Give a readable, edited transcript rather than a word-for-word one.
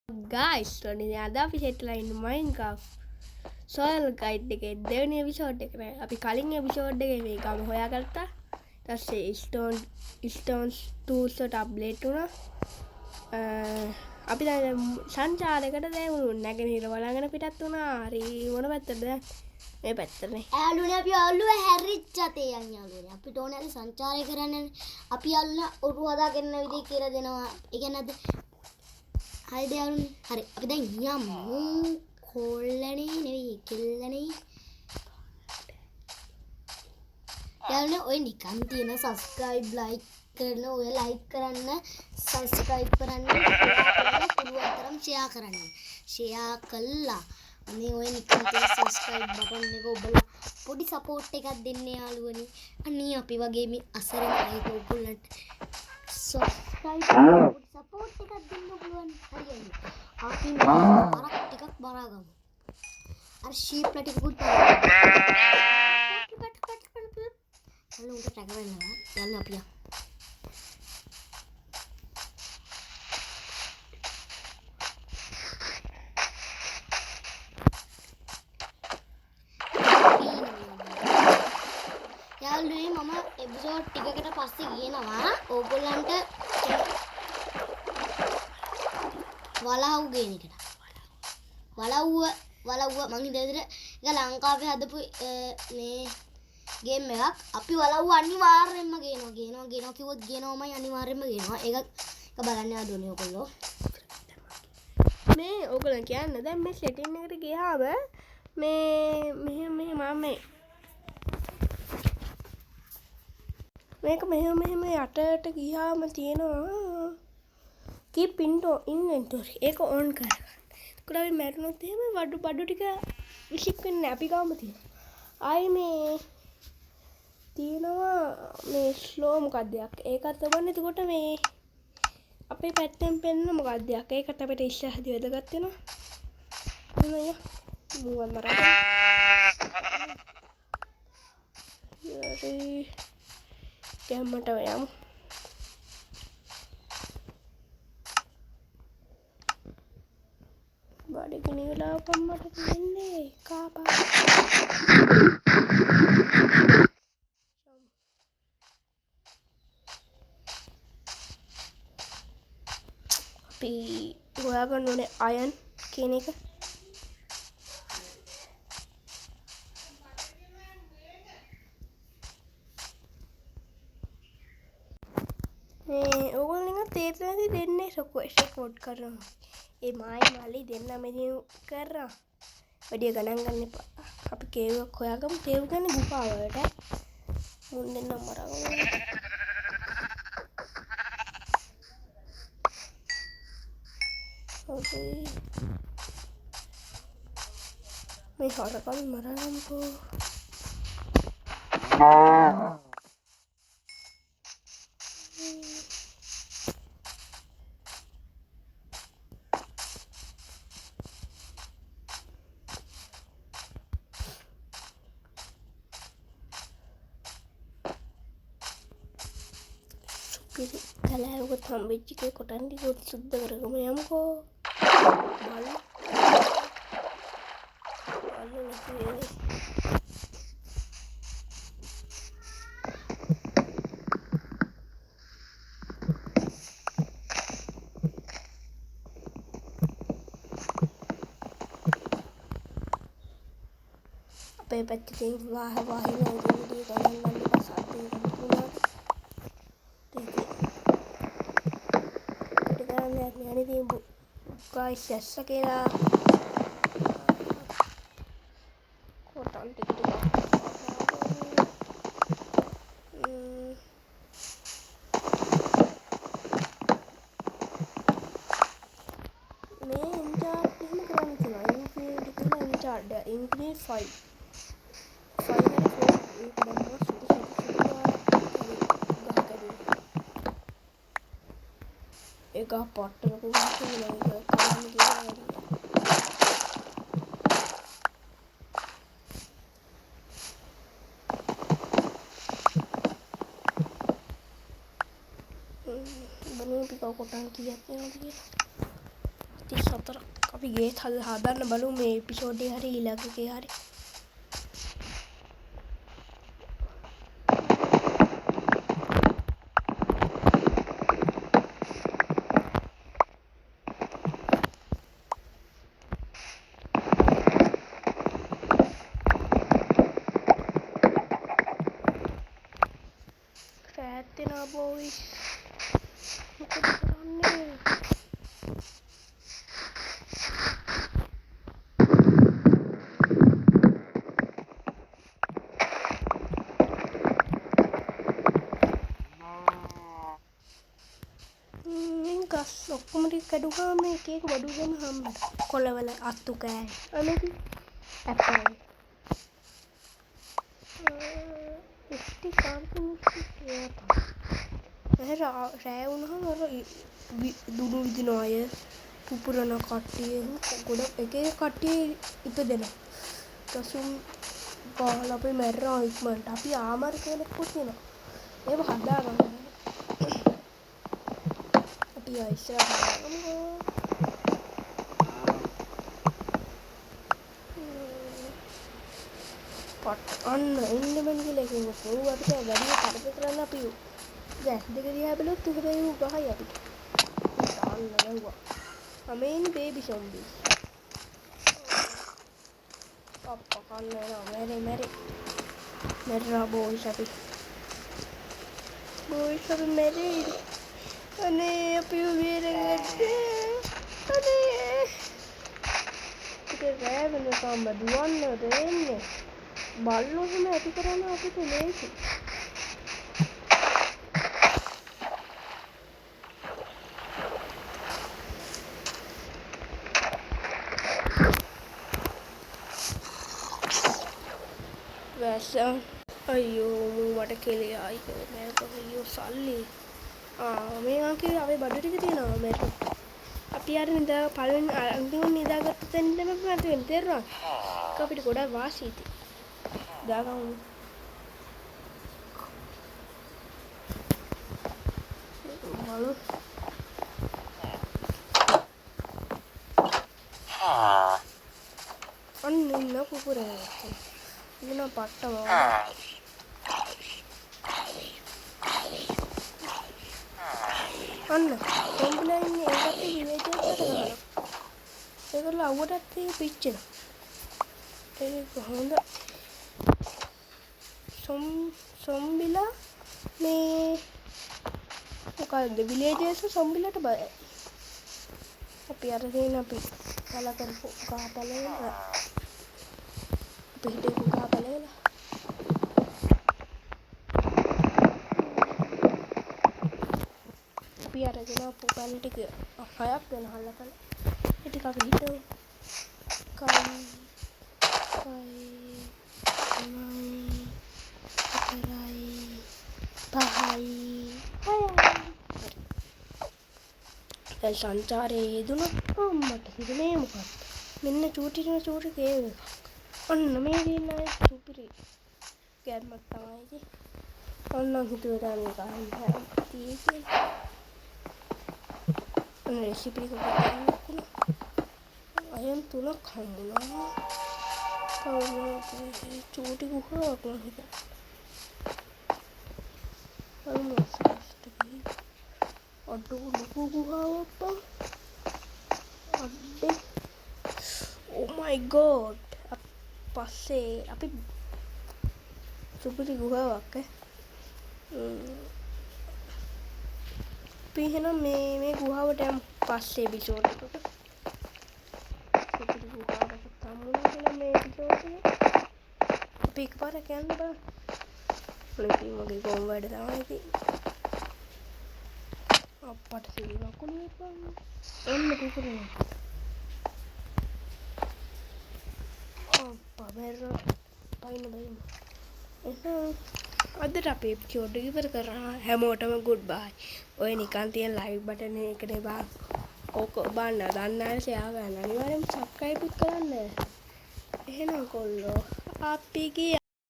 Guys, ඔන්න අද අපි සෙට්ලා ඉන්න Minecraft soil guide එකේ දෙවෙනි එපිසෝඩ් එක නේ. අපි කලින් එපිසෝඩ් එකේ මේ ගම හොයාගත්තා. ඊට පස්සේ stones tools වලට අප්ඩේට් වුණා. අපි දැන් සංචාරයකට දැමුණු නැගෙනහිර වළංගන පිටත් වුණා. හරි මොන පැත්තටද? මේ පැත්තනේ. යාළුවනේ අපි ඔළුව හැරිච්ච තේ යන් යාළුවනේ. අපිට ඕනේ අද සංචාරය කරන්න. අපි අල්ලා ඔරුව හදාගෙන විදිහ කියලා දෙනවා. ඒ කියන්නේ අද හරිද යාළුවනේ? හරි. අපි දැන් යමු. කොල්ලනේ නෙවෙයි කෙල්ලනේ. යාළුවනේ ඔය නිකන් තියෙන subscribe like කරන ඔය like කරන්න subscribe කරන්න පුළුවන් තරම් share කරන්න. share කළා. අනේ ඔය නිකන් තියෙන subscribe button එක ඔබලා පොඩි support එකක් දෙන්න යාළුවනේ. අනේ අපි වගේ මේ අසරණ අයට ඔයගොල්ලන්ට subscribe පොඩි support එකක් දෙන්න පුළුවන්. හරියන්නේ. අපි බරක් ටිකක් බරාගමු. අර sheep ලා ටිකකුත් බරාගමු. හලෝ උන්ට ටැග් වෙනවා. යන්න අපි යමු. යාළුවනේ මම එපිසෝඩ් ටිකකට පස්සේ කියනවා ඕගොල්ලන්ට වලව් ගේන එකට. වලව්ව මං හිතුවා ඒක ලංකාවේ හදපු මේ ගේම් එකක්. අපි වලව්ව අනිවාර්යෙන්ම ගේනවා කිව්වොත් ගේනවමයි අනිවාර්යෙන්ම ගේනවා. ඒක බලන්න යාළුවනේ ඔයගොල්ලෝ. මේ ඕගොල්ලන් කියන්න දැන් මේ setting එකට ගියාම මේ මෙහෙම මම මේක මෙහෙම යටට ගියාම තියෙනවා keep inventory ඒක on කරගන්න. ඒකට අපි මැරුණොත් එහෙම බඩු ටික විසික් වෙන්නේ නැහැ. අපි ගාම තියෙනවා. ආයි මේ තියෙනවා මේ slow මොකක්ද යක්. ඒකත් ඔබන්න එතකොට මේ අපේ පැත්තෙන් පෙන්න මොකක්ද යක්. ඒකට අපිට ඉස්සරහදී වැදගත් වෙනවා. මොනය? මුවන් මරා. හරි. ගැම්මට යමු. බඩගිනි වෙලා කොම්මට දෙන්නේ කාපා. අපි හොයාගන්න ඕනේ අයන් කියන එක. ඕගොල්ලෝ තේරෙන්නේ දෙන්නේ රෙකෝඩ් කරනවා. ඒ මාලි දෙන්න මෙදින කරා. වැඩි ගණන් ගන්න එපා. අපි කේව්වක් හොයාගමු. කේව් ගන්න ගුපා වලට. මුන් දෙන්න මරගමු. ඕකේ. මේ හොරකම් මරගමුකෝ. කලාවක තම්බෙච්ච එකේ කොටන් ටික සුද්ධ කරගමු යමුකෝ. බලන්න අපේ පැත්තේ වාහින උදේදී ගණන් ගන්න පස්සට පුණා. Ini guys jasa kira kotak dikit increase 5 एक पॉट को बने भी का कोटान किया 4 අපි ගේත් හදන්න බලමු මේ එපිසෝඩ් එකේ හරි ඊළඟ එකේ හරි. රැත්තිනා බෝයිස් මොකද කරන්නේ? ගස් ඔක්කොම ටික කැඩුවාම එක එක වඩු දෙන හම්බට කොළවල අත්තු කෑයි අනේක ඇපල් ඉස්ටි කාර්ටුන් රෑ වුණාම අර දුඩු විදින අය පුපුරන කට්ටිය ගොඩ එක එක කට්ටිය ඉපදෙනවා කසුම් බාල අපි මැරෙනවා ඉක්මනට අපි ආමර කෙනෙක්කුත් වෙනවා ඒව හදාගන්න Ya istirahat pot on ini men gila kayaknya aku habis ya dari tadi kerana api gas dekat dia belum tuh bayu bahaya api on gua amin baby zombie apa kan meri boy api meri අනේ අපි බේරගත්තා අනේ ඒක රෑ වෙනකම් දුවන්නද එන්නේ බල්ලෝ එහෙම ඇති කරන අපිට ලේසි වැස්සා අයියෝ මට කෙලිය ආයි මේක අයියෝ සල්ලි මේ ආකේ අපේ බඩු ටික තියෙනවා මේක. අපි අර නිදා පළවෙනි අන්තිම නිදාගත්ත තැනින්ම අපි මත වෙන්න තේරුණා. ඒක අපිට ගොඩක් වාසියි ඉතින්. දාගමු. බලු. අන්න ඉන්න කුකුරේ. ඉන්න පට්ටම. අන්න කොම්බුලා ඉන්නේ ඒකට විවේචනයට කරනවා ඒකල අවුවටත් ඒක පිච්චෙනවා ඒක හොඳ සොම්බිලා මේ මොකද විලේජර්ස් සොම්බිලාට බයයි අපි අර දෙන අපි කල කරපු කාපලේ අපි හිටපු කාපලේ අරගෙන පුපන් ටික 6ක් වෙන හල්ලා කළා. ඒ ටික අපි හිටමු. කයි 5යි 6යි සංචාරයේ යෙදුණා අම්මට හිතේ මොකක්ද මෙන්න චූටි කේව එකක් අන්න මේ දින සුපිරි ගෑම්මක් තමයි ඉතින් ඔන්න හිතුවේ මේක අහන්න තියෙන්නේ रेसिपी को बताऊँ ayam tulak hamuna kalau cuci gua aku itu kalau masuk lagi aduh lupa gua apa ada oh my god pasti tapi seperti gua pakai පිහන මේ ගුහාවට යමු පස්සේ එපිසෝඩ් එකක සුපිරි ගුහාවකට තමුණා කියලා මේ එපිසෝඩ් එක අපි එකපාරක් යන්න බෑ ලේටි මගේ කොම් වැඩ තමයි ඉතින් අප්පට සිවිලා කොනේ බං එන්න කුකුරේ අප්පා බෙර පයින් එහෙනම් අදට අපේ එපිසෝඩ් එක ඉවර කරා හැමෝටම ගුඩ් බයි ඔය නිකන් තියෙන ලයික් බටන් එකනේ බා ඕක බලන්න දන්න අය ෂෙයා කරන්න අනිවාර්යෙන්ම සබ්ස්ක්‍රයිබ් කරන්න එහෙනම් කොල්ලෝ අපි ගියා